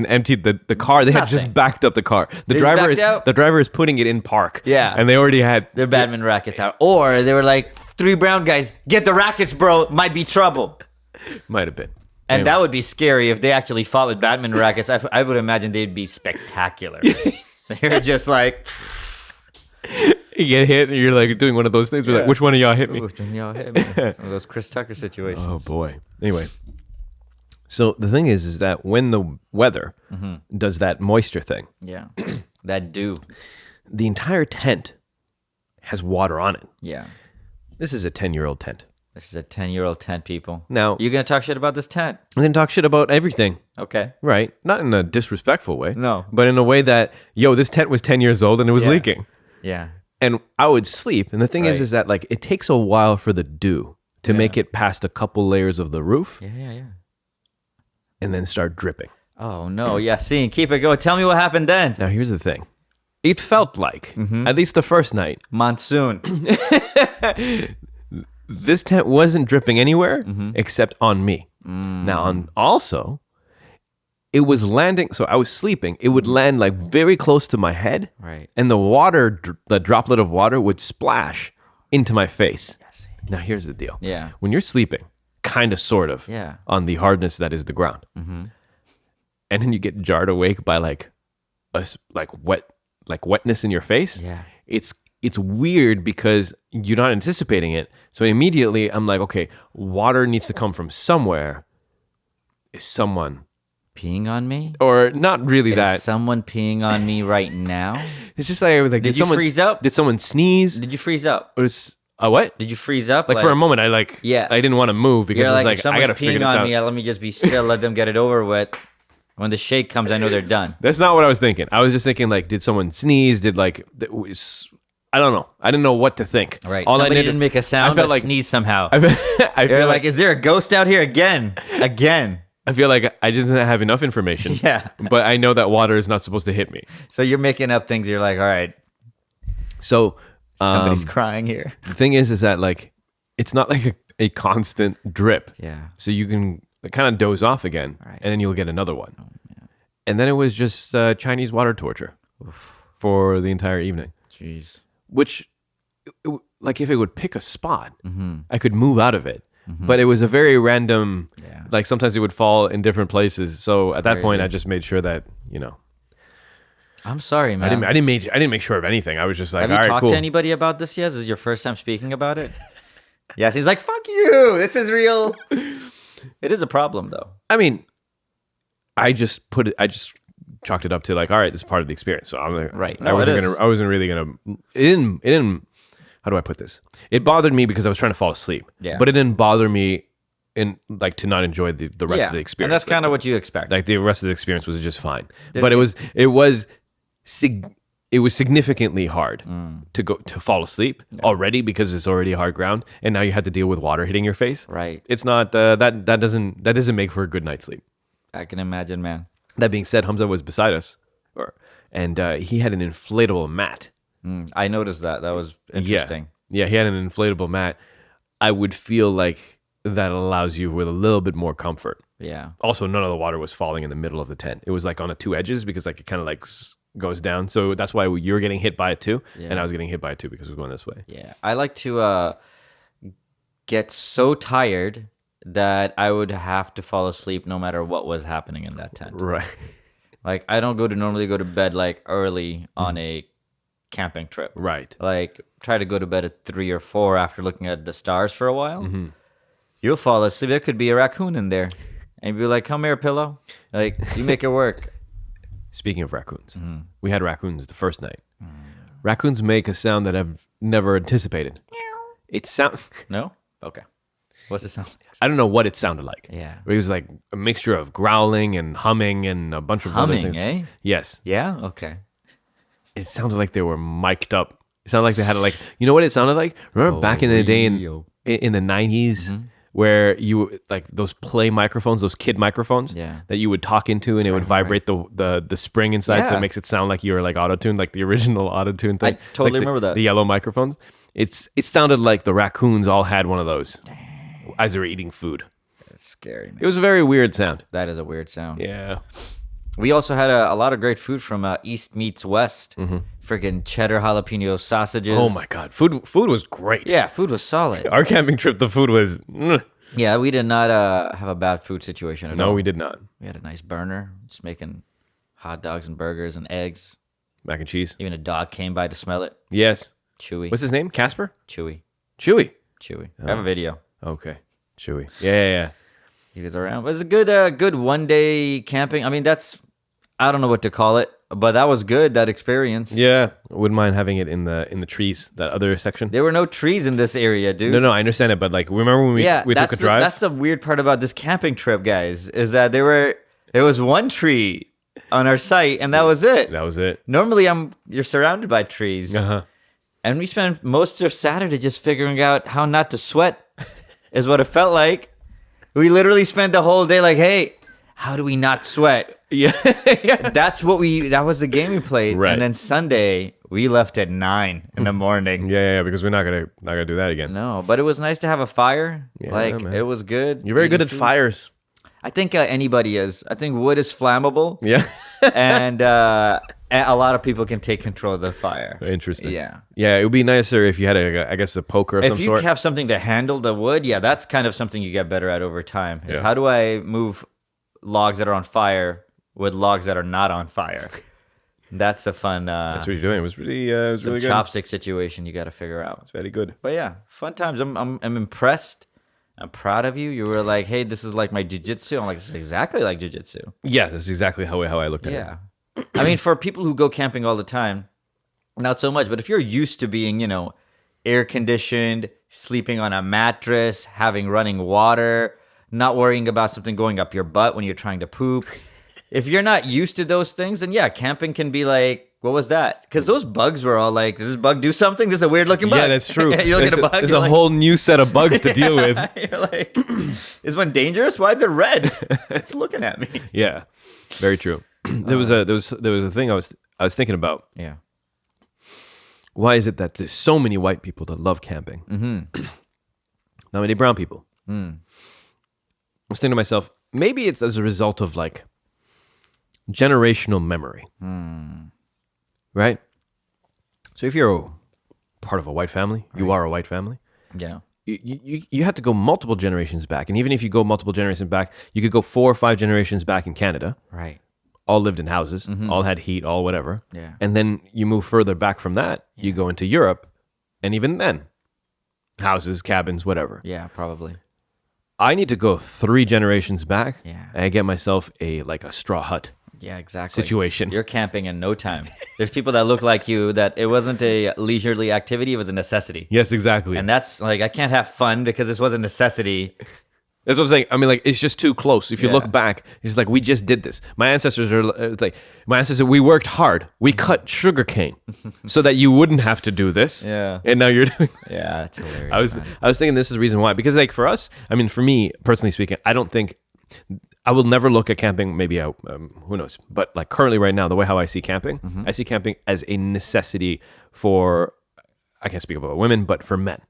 emptied the car. They had just
Nothing.
backed up the car. The
They
driver
backed out?
the driver is putting it in park.
Yeah.
And they already had
Their badminton rackets out. Or they were like, 3 brown guys, get the rackets, bro. Might be trouble.
Might have been.
And
Anyway.
that would be scary if they actually fought with badminton rackets. I would imagine they'd be spectacular. They're just like,
You get hit and you're like doing one of those things where like, which one of y'all hit me?
"Ooh, don't y'all hit me." Some of those Chris Tucker situations.
Oh boy. Anyway. So the thing is that when the weather does that moisture thing,
Yeah. That dew.
the entire tent has water on it.
Yeah.
This is a 10-year-old tent.
This is a 10-year-old tent, people.
Now,
You gonna talk shit about this tent?
I'm going to talk shit about everything,
Okay.
right? Not in a disrespectful way.
No.
But in a way that, this tent was 10 years old and it was
Yeah.
leaking.
Yeah.
And I would sleep. And the thing
Right.
is that like it takes a while for the dew to make it past a couple layers of the roof
Yeah.
and then start dripping.
Oh no, Yasin, keep it going. Tell me what happened then.
Now, here's the thing. It felt like, at least the first night,
Monsoon.
this tent wasn't dripping anywhere except on me. Now, also, it was landing. So I was sleeping. It would land like very close to my head.
Right.
And the water, the droplet of water would splash into my face. Now, here's the deal.
Yeah.
When you're sleeping, kind of, sort of,
Yeah.
on the hardness that is the ground.
Mm-hmm.
And then you get jarred awake by like wetness in your face.
Yeah.
It's weird because you're not anticipating it. So immediately I'm like, okay, water needs to come from somewhere. Is someone
Peeing on me?
or not really that?
Is someone peeing on me right now?
It's just like I was like,
Did you
someone
freeze up?
Did someone sneeze?
Did you freeze up?
Or was a what?
Did you freeze up?
Like for a moment, I
Yeah.
I didn't want to move because
You're
I was
like, if
like I
someone's
gotta figure
peeing
this
on
out.
me, let me just be still, let them get it over with. When the shake comes, I know they're done.
That's not what I was thinking. I was just thinking like, did someone sneeze? Did like I don't know. I didn't know what to think.
Right.
All
Somebody
I
didn't make a sound,
I felt
but
like
sneeze somehow.
I
You're
feel
like, is there a ghost out here again? Again.
I feel like I didn't have enough information.
Yeah.
But I know that water is not supposed to hit me.
So you're making up things. You're like, all right,
So
somebody's crying here.
the thing is that like it's not like a constant drip.
Yeah.
So you can kind of doze off again,
Right.
and then you'll get another one. And then it was just Chinese water torture for the entire evening,
Jeez.
which, like, if it would pick a spot,
Mm-hmm.
I could move out of it. But it was a very random,
Yeah.
like sometimes it would fall in different places. So at that point,
Crazy.
I just made sure that,
I'm sorry, man.
I didn't make sure of anything. I was just like,
Have you
all right,
talked
cool.
to anybody about this yet? This is your first time speaking about it? Yes, he's like, fuck you. This is real. It is a problem, though.
I mean, I just chalked it up to like, all right, this is part of the experience. So I'm like,
Right.
I
No,
wasn't
it is.
gonna, I wasn't really gonna. It didn't. How do I put this? It bothered me because I was trying to fall asleep.
Yeah.
But it didn't bother me in like to not enjoy the rest of the experience.
And that's
Like,
kind of what you expect.
like the rest of the experience was just fine. But it was significantly hard to fall asleep already because it's already hard ground, and now you had to deal with water hitting your face.
Right.
It's not that doesn't make for a good night's sleep.
I can imagine, man.
That being said, Hamza was beside us, and he had an inflatable mat.
I noticed that. That was interesting.
Yeah, he had an inflatable mat. I would feel like that allows you with a little bit more comfort.
Yeah.
Also, none of the water was falling in the middle of the tent. It was like on the two edges because like it kind of like goes down. So that's why you were getting hit by it too, and
Yeah.
I was getting hit by it too because it was going this way.
Yeah. I like to get so tired that I would have to fall asleep no matter what was happening in that tent.
Right.
Like, I don't normally go to bed like early on a camping trip.
Right.
Like, try to go to bed at 3 or 4 after looking at the stars for a while.
Mm-hmm.
You'll fall asleep. There could be a raccoon in there. And you'll be like, come here, pillow. Like, you make it work.
Speaking of raccoons, we had raccoons the first night. Raccoons make a sound that I've never anticipated. It sound.
No? Okay. What's it sound?
I don't know what it sounded like.
Yeah.
It was like a mixture of growling and humming and a bunch of other
Humming,
things.
eh?
Yes.
Yeah? Okay.
It sounded like they were mic'd up. It sounded like they had like, you know what it sounded like? Remember back in the day in the 90s where you like those play microphones, those kid microphones
Yeah.
that you would talk into and it would vibrate the spring inside so
Yeah.
it makes it sound like you were like auto-tuned, like the original auto-tune thing.
I totally
Like
remember that.
The yellow microphones. It sounded like the raccoons all had one of those as they were eating food.
It's scary, man.
It was a very weird sound.
That is a weird sound.
Yeah.
We also had a lot of great food from East Meets West. Freaking cheddar jalapeno sausages.
Oh my God. Food was great.
Yeah, food was solid.
Our camping trip, the food was.
Yeah, we did not have a bad food situation at all.
No, we did not.
We had a nice burner, just making hot dogs and burgers and eggs.
Mac and cheese.
Even a dog came by to smell it.
Yes.
Chewy.
What's his name? Casper?
Chewy.
Chewy.
Chewy. I have a video.
Okay. Chewy. Yeah.
He was around. It was a good one day camping. I mean, I don't know what to call it, but that was good, that experience.
Yeah. I wouldn't mind having it in the trees, that other section.
There were no trees in this area, dude.
No, I understand it, but like, remember when we took a drive?
That's the weird part about this camping trip, guys, is that there was one tree on our site, and that was it.
That was it.
Normally, you're surrounded by trees,
Uh-huh.
and we spent most of Saturday just figuring out how not to sweat, is what it felt like. We literally spent the whole day like, hey, how do we not sweat?
Yeah.
That was the game we played.
Right.
And then Sunday, we left at 9 in the morning.
Yeah, because we're not gonna do that again.
No, but it was nice to have a fire.
Yeah,
like,
man.
it was good.
You're very good at
Eating food.
fires.
I think anybody is. I think wood is flammable.
Yeah.
And a lot of people can take control of the fire.
Interesting.
Yeah.
Yeah, it would be nicer if you had I guess a poker of some
If you
sort.
have something to handle the wood, yeah, that's kind of something you get better at over time. Is
Yeah.
how do I move logs that are on fire with logs that are not on fire? That's a fun
That's what you're doing. It was really really good.
chopstick situation you got to figure out.
It's very good.
But yeah, fun times. I'm impressed. I'm proud of you. You were like, hey, this is like my jujitsu. I'm like, this is exactly like jujitsu.
Yeah, that's exactly how I looked at it.
Yeah. I mean, for people who go camping all the time, not so much. But if you're used to being, air conditioned, sleeping on a mattress, having running water, not worrying about something going up your butt when you're trying to poop. If you're not used to those things, then yeah, camping can be like, what was that? Because those bugs were all like, does this bug do something? This is a weird looking bug.
Yeah, that's true.
You look at a bug.
There's
you're
a
like,
whole new set of bugs to deal with.
You're like, is one dangerous? Why is it red? It's looking at me.
Yeah, very true. There was a thing I was thinking about.
Yeah.
Why is it that there's so many white people that love camping? Mm-hmm. Not many brown people. I was thinking to myself, maybe it's as a result of like generational memory, right? So if you're part of a white family, you are a white family.
Yeah.
You have to go multiple generations back, and even if you go multiple generations back, you could go 4 or 5 generations back in Canada.
Right.
All lived in houses, all had heat, all whatever.
Yeah.
And then you move further back from that, you go into Europe, and even then, houses, cabins, whatever.
Yeah, probably.
I need to go 3 generations back,
Yeah.
and I get myself a straw hut
Yeah, exactly.
situation.
You're camping in no time. There's people that look like you that it wasn't a leisurely activity, it was a necessity.
Yes, exactly.
And that's like, I can't have fun because this was a necessity.
That's what I'm saying. I mean, like, it's just too close. If you look back, it's like, we just did this. My ancestors, we worked hard. We cut sugar cane so that you wouldn't have to do this.
Yeah.
And now you're doing.
Yeah, that's hilarious.
I was thinking this is the reason why. Because, like, for us, I mean, for me, personally speaking, I don't think, I will never look at camping, maybe, who knows. But, like, currently right now, the way how I see camping, I see camping as a necessity for, I can't speak about women, but for men.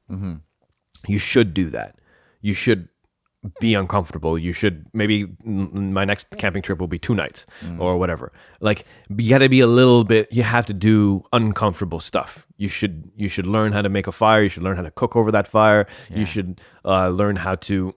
You should do that. You should be uncomfortable. You should, maybe my next camping trip will be 2 nights or whatever. Like, you got to be a little bit, you have to do uncomfortable stuff. You should learn how to make a fire. You should learn how to cook over that fire. You should learn how to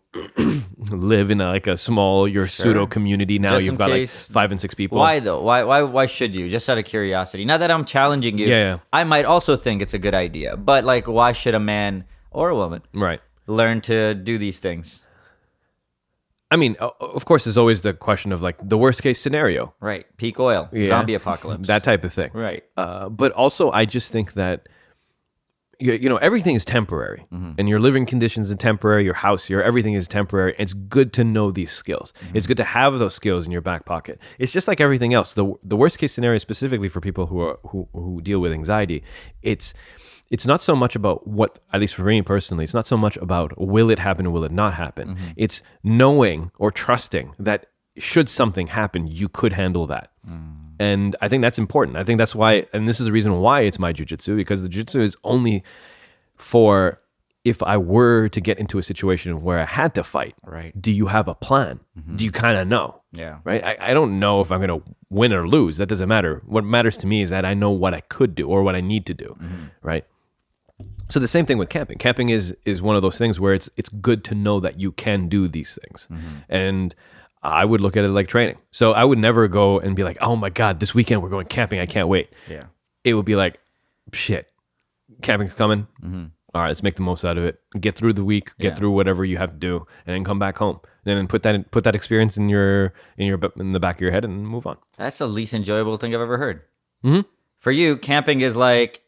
live in a small, your pseudo community. Now
Just
you've
in
got
case.
like 5 and 6 people.
Why though? Why should you? Just out of curiosity. Not that I'm challenging you.
Yeah.
I might also think it's a good idea. But like, why should a man or a woman
Right.
learn to do these things?
I mean, of course, there's always the question of like the worst case scenario.
Right. Peak oil.
Yeah.
Zombie apocalypse.
That type of thing.
Right.
But also, I just think that everything is temporary, and your living conditions are temporary. Your house, everything is temporary. It's good to know these skills. It's good to have those skills in your back pocket. It's just like everything else. The worst case scenario, specifically for people who deal with anxiety, it's not so much about what, at least for me personally, it's not so much about will it happen or will it not happen. It's knowing or trusting that should something happen, you could handle that. And I think that's important. I think that's why, and this is the reason why it's my jujitsu, because the jujitsu is only for if I were to get into a situation where I had to fight.
Right.
Do you have a plan? Do you kind of know?
Yeah.
Right? I don't know if I'm going to win or lose. That doesn't matter. What matters to me is that I know what I could do or what I need to do. Right? So the same thing with camping. Camping is one of those things where it's good to know that you can do these things. And I would look at it like training. So I would never go and be like, oh my God, this weekend we're going camping. I can't wait.
Yeah.
It would be like, shit, camping's coming. All right, let's make the most out of it. Get through the week, get through whatever you have to do, and then come back home. And then put that experience in the back of your head and move on.
That's the least enjoyable thing I've ever heard. For you, camping is like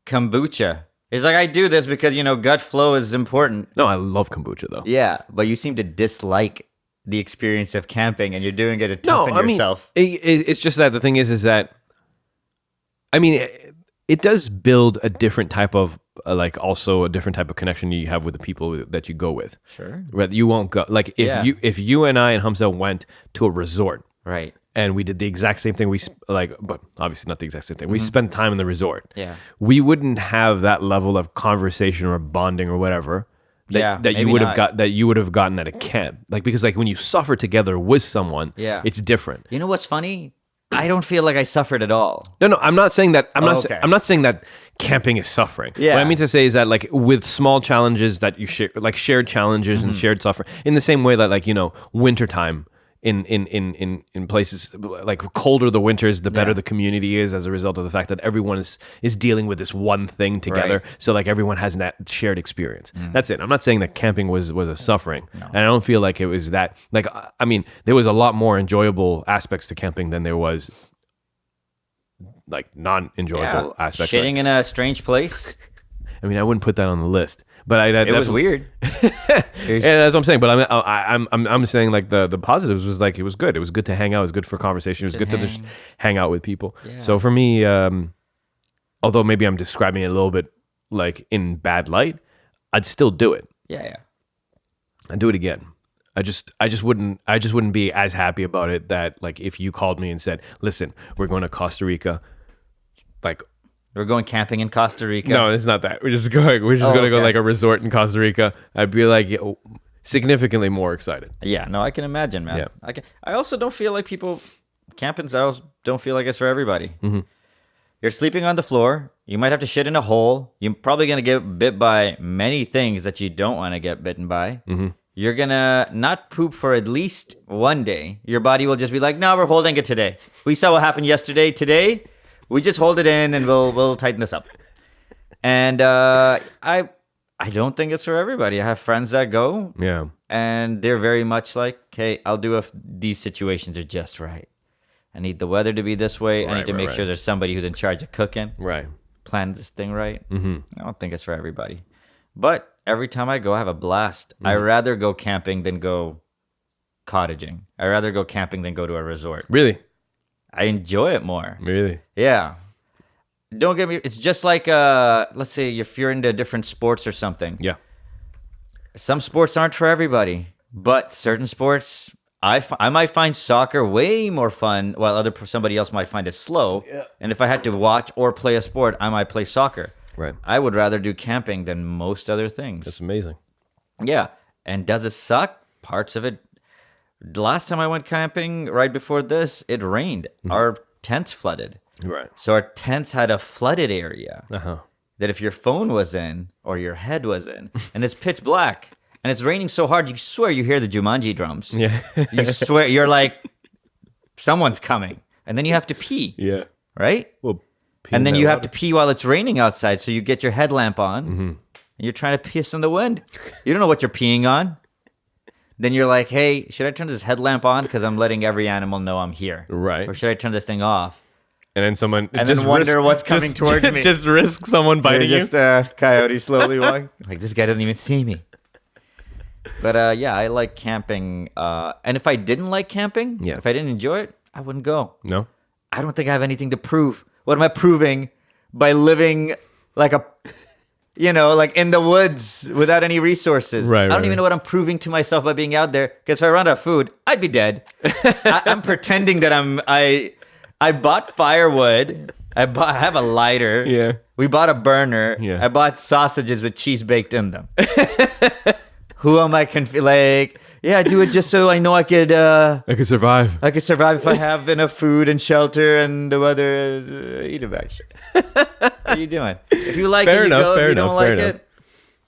kombucha. It's like, I do this because, gut flow is important.
No, I love kombucha though.
Yeah, but you seem to dislike the experience of camping, and you're doing it to toughen yourself.
It's just that the thing is that, I mean, it does build a different type of, also a different type of connection you have with the people that you go with.
Sure.
Right? You won't go, like, if you and I and Hamza went to a resort.
Right.
And we did the exact same thing. But obviously not the exact same thing. We spent time in the resort.
Yeah.
We wouldn't have that level of conversation or bonding or whatever that you would have gotten at a camp. Like, because like when you suffer together with someone, it's different.
You know what's funny? I don't feel like I suffered at all.
No, I'm not saying that.
Okay.
I'm not saying that camping is suffering.
Yeah.
What I mean to say is that like with small challenges that you share, like shared challenges and shared suffering, in the same way that like wintertime in places like colder the winters, the better the community is as a result of the fact that everyone is dealing with this one thing together.
Right.
So like everyone has that shared experience. That's it. I'm not saying that camping was a suffering, and I don't feel like it was that. Like I mean, there was a lot more enjoyable aspects to camping than there was like non-enjoyable aspects.
Shitting in a strange place.
I mean, I wouldn't put that on the list, but
It was weird.
Yeah, that's what I'm saying. But I'm saying like the positives was like it was good. It was good to hang out. It was good for conversation. It was good to just hang out with people.
Yeah.
So for me, although maybe I'm describing it a little bit like in bad light, I'd still do it.
Yeah.
I'd do it again. I just wouldn't be as happy about it that like if you called me and said, "Listen, we're going to Costa Rica," like.
We're going camping in Costa Rica.
No, it's not that. We're just going to go like a resort in Costa Rica. I'd be like significantly more excited.
Yeah, no, I can imagine, man.
Yeah.
I also don't feel like camping. I also don't feel like it's for everybody.
Mm-hmm.
You're sleeping on the floor. You might have to shit in a hole. You're probably gonna get bit by many things that you don't want to get bitten by.
Mm-hmm.
You're gonna not poop for at least one day. Your body will just be like, "No, we're holding it today. We saw what happened yesterday. Today, we just hold it in and we'll tighten this up." And I don't think it's for everybody. I have friends that go,
Yeah.
and they're very much like, "Hey, I'll do if these situations are just right. I need the weather to be this way. I need to make sure there's somebody who's in charge of cooking.
Right.
Plan this thing right."
Mm-hmm.
I don't think it's for everybody. But every time I go, I have a blast. I rather go camping than go cottaging. I rather go camping than go to a resort.
Really?
I enjoy it more.
Really?
Yeah. Don't get me. It's just like let's say if you're into different sports or something.
Yeah.
Some sports aren't for everybody, but certain sports, I might find soccer way more fun, while somebody else might find it slow.
Yeah.
And if I had to watch or play a sport, I might play soccer.
Right.
I would rather do camping than most other things.
That's amazing.
Yeah. And does it suck? Parts of it. The last time I went camping, right before this, it rained. Our tents flooded.
Right.
So our tents had a flooded area
Uh-huh.
that if your phone was in or your head was in, and it's pitch black and it's raining so hard, you swear you hear the Jumanji drums.
Yeah.
You swear, you're like, someone's coming. And then you have to pee,
Yeah.
right?
Well,
And then you have to pee while it's raining outside. So you get your headlamp on and you're trying to piss in the wind. You don't know what you're peeing on. Then you're like, "Hey, should I turn this headlamp on? Because I'm letting every animal know I'm here.
Right.
Or should I turn this thing off?"
And then someone
And then wonder what's coming towards me.
Just risk someone biting you.
Just a coyote slowly walking. Like, this guy doesn't even see me. But yeah, I like camping. And if I didn't like camping, if I didn't enjoy it, I wouldn't go.
No.
I don't think I have anything to prove. What am I proving by living like like in the woods without any resources?
Right,
I don't
right,
even know what I'm proving to myself by being out there. Because if I run out of food, I'd be dead. I'm pretending that I bought firewood. I have a lighter.
Yeah.
We bought a burner.
Yeah.
I bought sausages with cheese baked in them. Who am I like? Yeah, I do it just so I know I could
survive.
I could survive if I have enough food and shelter and the weather. Eat a bag shit. What are you doing? If you like
Fair
it, you
enough,
go.
fair
If you don't
enough,
like
fair
it,
enough.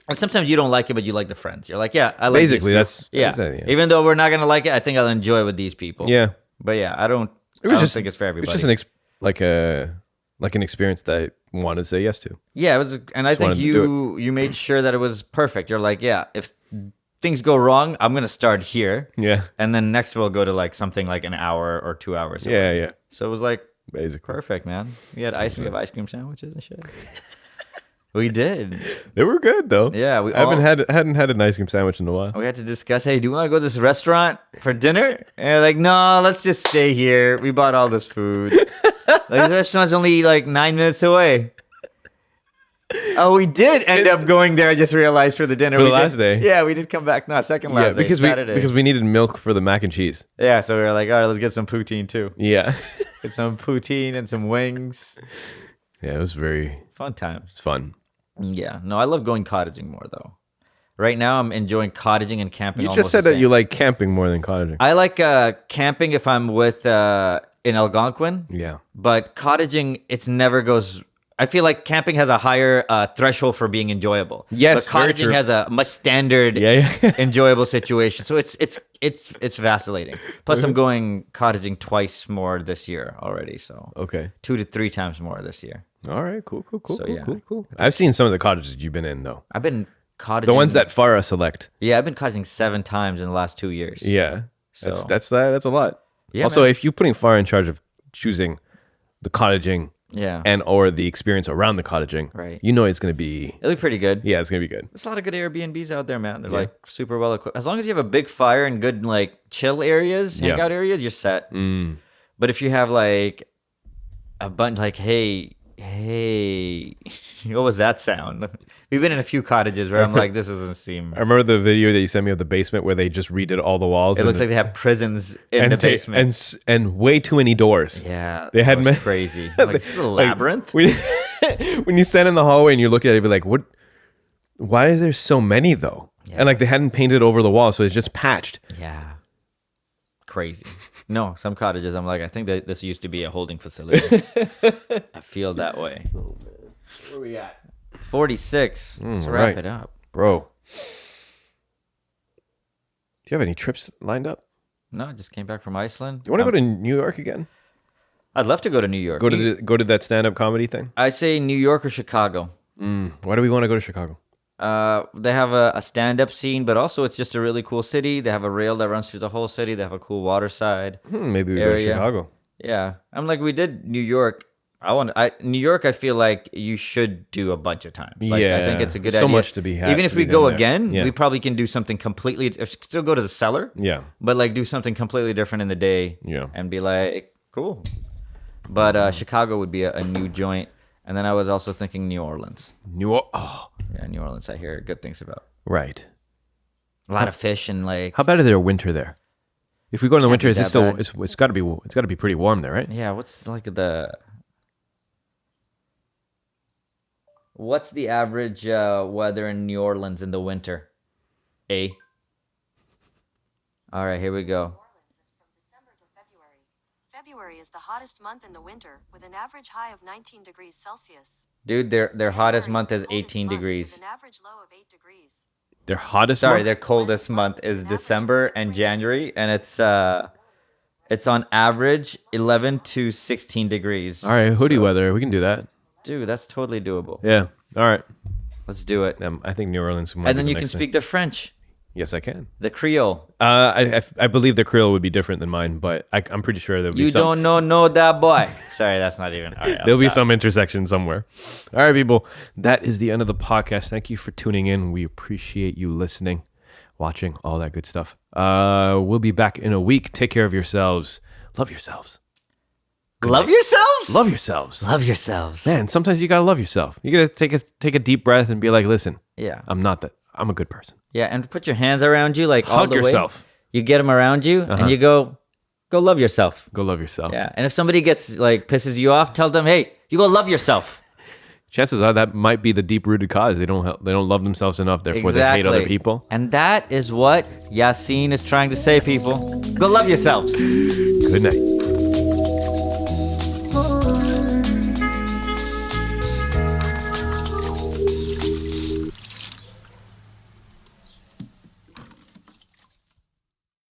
and sometimes you don't like it, but you like the friends. You're like, yeah, I like
Basically,
these people.
that's it, yeah.
Even though we're not gonna like it, I think I'll enjoy it with these people.
Yeah.
But yeah, I don't think it's for everybody.
It's just an experience that I wanted to say yes to.
Yeah, it was, and I think
wanted to do
you made sure that it was perfect. You're like, yeah, if things go wrong, I'm gonna start here.
Yeah.
And then next we'll go to like something like an hour or 2 hours.
Yeah,
away.
yeah.
So it was like
Basically.
perfect, man. We have ice cream sandwiches and shit. We did.
They were good though.
Yeah,
I hadn't had an ice cream sandwich in a while.
We had to discuss, hey, do you want to go to this restaurant for dinner? And they're like, no, let's just stay here. We bought all this food. Like, the restaurant's only like 9 minutes away. Oh, we did end up going there. I just realized for the dinner.
For the
We
last
did-
day.
Yeah, we did come back. No, second last day.
because
Saturday.
we needed milk for the mac and cheese.
Yeah, so we were like, all right, let's get some poutine too.
Yeah.
Get some poutine and some wings.
Yeah, it was very
Fun times.
fun.
Yeah. No, I love going cottaging more though. Right now, I'm enjoying cottaging and camping.
You
almost
just said
the
that
same.
you like camping more than cottaging.
I like camping if I'm with in Algonquin.
Yeah.
But cottaging, it never goes. I feel like camping has a higher threshold for being enjoyable.
Yes,
but
very
cottaging
true.
has a much standard, enjoyable situation. So it's vacillating. Plus, I'm going cottaging twice more this year already. So
Okay.
2 to 3 times more this year.
All right. Cool.
So, yeah.
Cool. I've seen some of the cottages you've been in though.
I've been cottaging.
The ones that Farah select.
Yeah, I've been cottaging 7 times in the last 2 years.
Yeah.
So
That's a lot.
Yeah,
also,
man.
if you're putting Farah in charge of choosing the cottaging
yeah,
and or the experience around the cottaging,
Right.
you know it's gonna be
it'll be pretty good.
it's gonna be good.
There's a lot of good Airbnbs out there, man. They're like super well equipped. As long as you have a big fire and good like chill areas, hangout areas, you're set. But if you have like a bunch, like hey, what was that sound? We've been in a few cottages where I'm like, this doesn't seem.
I remember the video that you sent me of the basement where they just redid all the walls.
It looks like they have prisons in the basement.
and way too many doors.
Yeah,
They had
that was crazy. Like, this is a labyrinth.
When you stand in the hallway and you look at it, you're like, what? Why is there so many though?
Yeah.
And like they hadn't painted over the wall, so it's just patched.
Yeah, crazy. No, some cottages, I'm like, I think that this used to be a holding facility. I feel that way.
Oh man, where we at?
46. Let's wrap
right.
it up.
Bro. Do you have any trips lined up?
No, I just came back from Iceland.
You want to go to New York again?
I'd love to go to New York.
Go to that stand-up comedy thing?
I say New York or Chicago.
Why do we want to go to Chicago?
They have a stand-up scene, but also it's just a really cool city. They have a rail that runs through the whole city. They have a cool waterside.
Maybe we go to
area.
Chicago.
Yeah, I'm like, we did New York. New York. I feel like you should do a bunch of times. Like, I think it's a good
There's
idea.
so much to be had.
Even if
to
we
be
go
done there.
again,
Yeah.
we probably can do something completely. Still go to the cellar.
Yeah.
But like do something completely different in the day.
Yeah.
And be like, cool. But Chicago would be a new joint. And then I was also thinking New Orleans.
Oh,
Yeah, New Orleans. I hear good things about.
right.
A lot of fish and like.
How bad is their winter there? If we go in the
Can't
winter,
be
is it
that
still?
bad.
It's got to be pretty warm there, right?
Yeah. What's the average weather in New Orleans in the winter? All right, here we go.
New Orleans is from December to February. February is the hottest month in the winter, with an average high of 19 degrees Celsius.
Dude, their hottest
January
month is
the coldest
18
month,
degrees.
With an average low of 8 degrees.
Their hottest.
Sorry,
month?
their coldest month is December and January, and it's on average 11 to 16 degrees.
All right, hoodie weather. We can do that.
Dude, that's totally doable.
Yeah. All right.
Let's do it.
I think New Orleans. Might
And
be
then
the
you can
next thing.
speak the French,
Yes, I can.
the Creole.
I believe the Creole would be different than mine, but I'm pretty sure there'll be
You
some.
don't know that boy. Sorry, that's not even. All right, I'll
There'll be
stop.
some intersection somewhere. All right, people. That is the end of the podcast. Thank you for tuning in. We appreciate you listening, watching, all that good stuff. We'll be back in a week. Take care of yourselves. Love yourselves.
Love yourselves?
Love yourselves.
Love yourselves.
Man, sometimes you gotta love yourself. You gotta take a deep breath and be like, listen,
Yeah.
I'm not that. I'm a good person.
Yeah, and put your hands around you like all
Hug
the
yourself.
way. You get them around you, and you go love yourself.
Go love yourself.
Yeah, and if somebody pisses you off, tell them, hey, you go love yourself.
Chances are that might be the deep-rooted cause. They don't love themselves enough, therefore they hate other people.
And that is what Yasin is trying to say, people. Go love yourselves.
Good night.